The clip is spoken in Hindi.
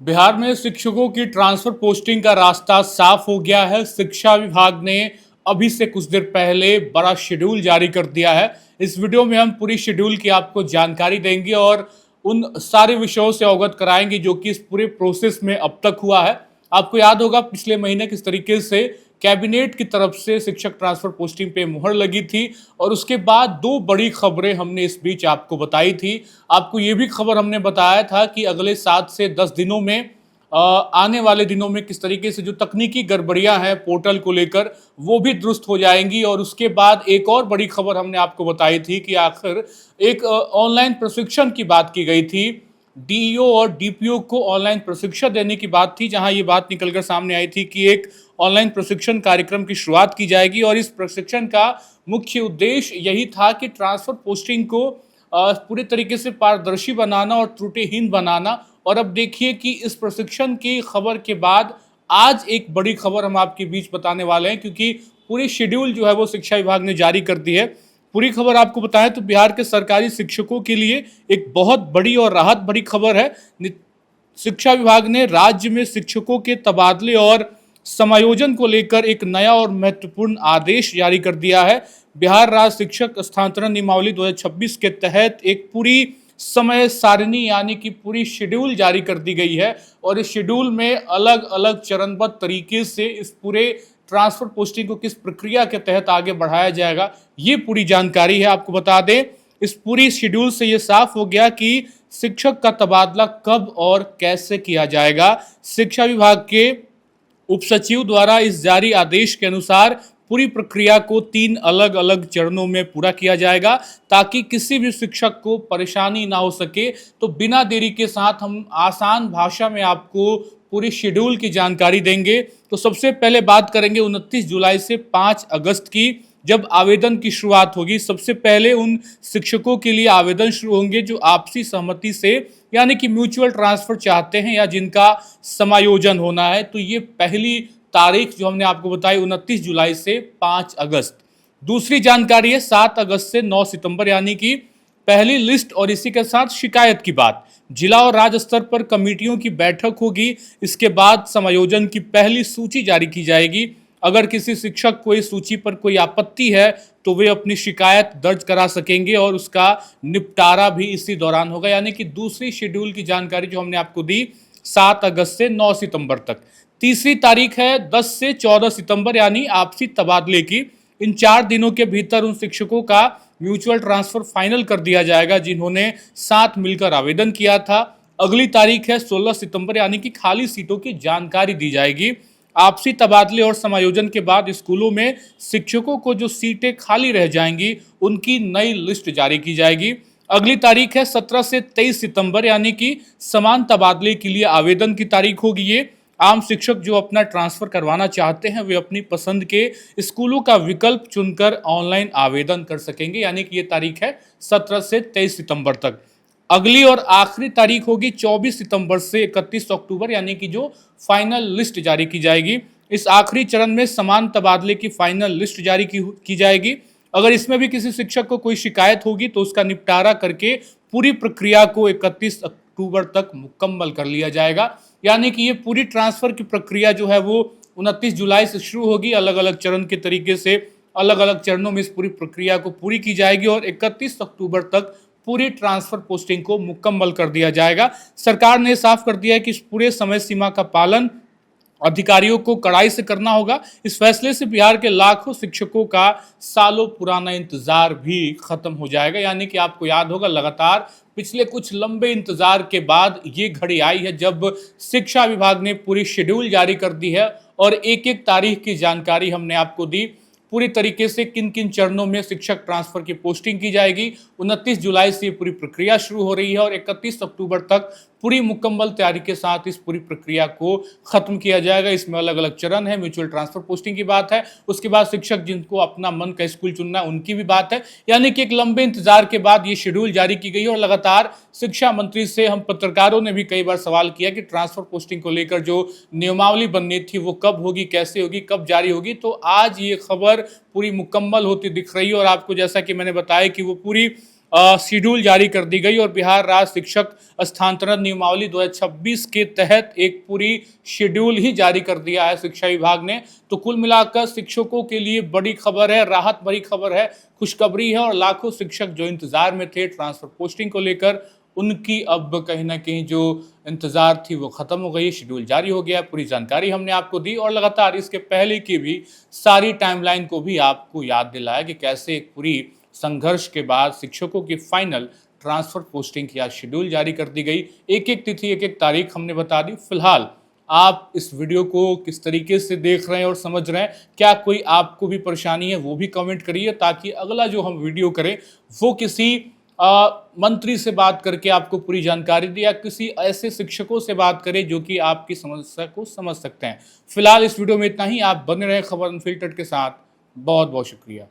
बिहार में शिक्षकों की ट्रांसफर पोस्टिंग का रास्ता साफ हो गया है। शिक्षा विभाग ने अभी से कुछ देर पहले बड़ा शेड्यूल जारी कर दिया है। इस वीडियो में हम पूरी शेड्यूल की आपको जानकारी देंगे और उन सारे विषयों से अवगत कराएंगे जो कि इस पूरे प्रोसेस में अब तक हुआ है। आपको याद होगा पिछले महीने किस तरीके से कैबिनेट की तरफ से शिक्षक ट्रांसफर पोस्टिंग पे मुहर लगी थी और उसके बाद दो बड़ी खबरें हमने इस बीच आपको बताई थी। आपको ये भी खबर हमने बताया था कि अगले 7 से 10 दिनों में आने वाले दिनों में किस तरीके से जो तकनीकी गड़बड़ियां हैं पोर्टल को लेकर वो भी दुरुस्त हो जाएंगी। और उसके बाद एक और बड़ी खबर हमने आपको बताई थी कि आखिर एक ऑनलाइन प्रशिक्षण की बात की गई थी। डीईओ और डीपीओ को ऑनलाइन प्रशिक्षण देने की बात थी, जहां ये बात निकलकर सामने आई थी कि एक ऑनलाइन प्रशिक्षण कार्यक्रम की शुरुआत की जाएगी और इस प्रशिक्षण का मुख्य उद्देश्य यही था कि ट्रांसफर पोस्टिंग को पूरे तरीके से पारदर्शी बनाना और त्रुटिहीन बनाना। और अब देखिए कि इस प्रशिक्षण की खबर के बाद आज एक बड़ी खबर हम आपके बीच बताने वाले हैं, क्योंकि पूरी शेड्यूल जो है वो शिक्षा विभाग ने जारी कर दी है। पूरी खबर आपको बताएं तो बिहार के सरकारी शिक्षकों के लिए एक बहुत बड़ी और राहत भरी खबर है। शिक्षा विभाग ने राज्य में शिक्षकों के तबादले और समायोजन को लेकर एक नया और महत्वपूर्ण आदेश जारी कर दिया है। बिहार राज्य शिक्षक स्थानांतरण नियमावली 2026 के तहत एक पूरी समय सारणी यानी कि पूरी शेड्यूल जारी कर दी गई है और इस शेड्यूल में अलग अलग चरणबद्ध तरीके से इस पूरे ट्रांसफर पोस्टिंग को किस प्रक्रिया के तहत आगे बढ़ाया जाएगा, ये पूरी जानकारी है। आपको बता दें इस पूरी शेड्यूल से ये साफ हो गया कि शिक्षक का तबादला कब और कैसे किया जाएगा। शिक्षा विभाग के उप सचिव द्वारा इस जारी आदेश के अनुसार पूरी प्रक्रिया को 3 अलग अलग चरणों में पूरा किया जाएगा ताकि किसी भी शिक्षक को परेशानी ना हो सके। तो बिना देरी के साथ हम आसान भाषा में आपको पूरी शेड्यूल की जानकारी देंगे। तो सबसे पहले बात करेंगे 29 जुलाई से 5 अगस्त की, जब आवेदन की शुरुआत होगी। सबसे पहले उन शिक्षकों के लिए आवेदन शुरू होंगे जो आपसी सहमति से यानी कि म्यूचुअल ट्रांसफर चाहते हैं या जिनका समायोजन होना है। तो ये पहली तारीख जो हमने आपको बताई 29 जुलाई से 5 अगस्त। दूसरी जानकारी है 7 अगस्त से 9 सितंबर यानी कि पहली लिस्ट और इसी के साथ शिकायत की बात। जिला और राज्य स्तर पर कमेटियों की बैठक होगी। इसके बाद समायोजन की पहली सूची जारी की जाएगी। अगर किसी शिक्षक को इस सूची पर कोई आपत्ति है तो वे अपनी शिकायत दर्ज करा सकेंगे और उसका निपटारा भी इसी दौरान होगा। यानी कि दूसरी शेड्यूल की जानकारी जो हमने आपको दी 7 अगस्त से 9 सितंबर तक। तीसरी तारीख है 10 से 14 सितंबर यानी आपसी तबादले की। इन 4 दिनों के भीतर उन शिक्षकों का म्यूचुअल ट्रांसफर फाइनल कर दिया जाएगा जिन्होंने साथ मिलकर आवेदन किया था। अगली तारीख है 16 सितंबर यानी कि खाली सीटों की जानकारी दी जाएगी। आपसी तबादले और समायोजन के बाद स्कूलों में शिक्षकों को जो सीटें खाली रह जाएंगी उनकी नई लिस्ट जारी की जाएगी। अगली तारीख है 17 से 23 सितंबर यानी कि समान तबादले के लिए आवेदन की तारीख होगी। ये आम शिक्षक जो अपना ट्रांसफर करवाना चाहते हैं वे अपनी पसंद के स्कूलों का विकल्प चुनकर ऑनलाइन आवेदन कर सकेंगे। यानी कि ये तारीख है 17 से 23 सितंबर तक। अगली और आखिरी तारीख होगी 24 सितंबर से 31 अक्टूबर यानी कि जो फाइनल लिस्ट जारी की जाएगी। इस आखिरी चरण में समान तबादले की फाइनल लिस्ट जारी की जाएगी। अगर इसमें भी किसी शिक्षक को कोई शिकायत होगी तो उसका निपटारा करके पूरी प्रक्रिया को 31 अक्टूबर तक मुकम्मल कर लिया जाएगा। यानी कि ये पूरी ट्रांसफर की प्रक्रिया जो है वो 29 जुलाई से शुरू होगी। अलग अलग चरण के तरीके से अलग अलग चरणों में इस पूरी प्रक्रिया को पूरी की जाएगी और 31 अक्टूबर तक पूरी ट्रांसफर पोस्टिंग को मुकम्मल कर दिया जाएगा। सरकार ने साफ कर दिया है कि इस पूरे समय सीमा का पालन अधिकारियों को कड़ाई से करना होगा। इस फैसले से बिहार के लाखों शिक्षकों का सालों पुराना इंतजार भी खत्म हो जाएगा। यानी कि आपको याद होगा लगातार पिछले कुछ लंबे इंतजार के बाद ये घड़ी आई है जब शिक्षा विभाग ने पूरी शेड्यूल जारी कर दी है और एक एक तारीख की जानकारी हमने आपको दी पूरी तरीके से किन किन चरणों में शिक्षक ट्रांसफर की पोस्टिंग की जाएगी। 29 जुलाई से पूरी प्रक्रिया शुरू हो रही है और 31 अक्टूबर तक पूरी मुकम्मल तैयारी के साथ इस पूरी प्रक्रिया को खत्म किया जाएगा। इसमें अलग अलग चरण है, म्यूचुअल ट्रांसफर पोस्टिंग की बात है, उसके बाद शिक्षक जिनको अपना मन का स्कूल चुनना है उनकी भी बात है। यानी कि एक लंबे इंतजार के बाद ये शेड्यूल जारी की गई और लगातार शिक्षा मंत्री से हम पत्रकारों ने भी कई बार सवाल किया कि ट्रांसफर पोस्टिंग को लेकर जो नियमावली बननी थी वो कब होगी, कैसे होगी, कब जारी होगी। तो आज ये खबर पूरी मुकम्मल होती दिख रही है और आपको जैसा कि मैंने बताया कि वो पूरी शेड्यूल जारी कर दी गई और बिहार राज्य शिक्षक स्थानांतरण नियमावली 2026 के तहत एक पूरी शेड्यूल ही जारी कर दिया है शिक्षा विभाग ने। तो कुल मिलाकर शिक्षकों के लिए बड़ी खबर है, राहत भरी खबर है, खुशखबरी है और लाखों शिक्षक जो इंतजार में थे ट्रांसफर पोस्टिंग को लेकर, उनकी अब कहीं ना कहीं जो इंतजार थी वो खत्म हो गई, शेड्यूल जारी हो गया। पूरी जानकारी हमने आपको दी और लगातार इसके पहले की भी सारी टाइमलाइन को भी आपको याद दिलाया कि कैसे एक पूरी संघर्ष के बाद शिक्षकों की फाइनल ट्रांसफर पोस्टिंग की आज शेड्यूल जारी कर दी गई। एक एक तिथि, एक एक तारीख हमने बता दी। फिलहाल आप इस वीडियो को किस तरीके से देख रहे हैं और समझ रहे हैं, क्या कोई आपको भी परेशानी है वो भी कमेंट करिए, ताकि अगला जो हम वीडियो करें वो किसी मंत्री से बात करके आपको पूरी जानकारी दे या किसी ऐसे शिक्षकों से बात करें जो कि आपकी समस्या को समझ सकते हैं। फिलहाल इस वीडियो में इतना ही। आप बने रहे खबर अनफिल्टर्ड के साथ। बहुत बहुत शुक्रिया।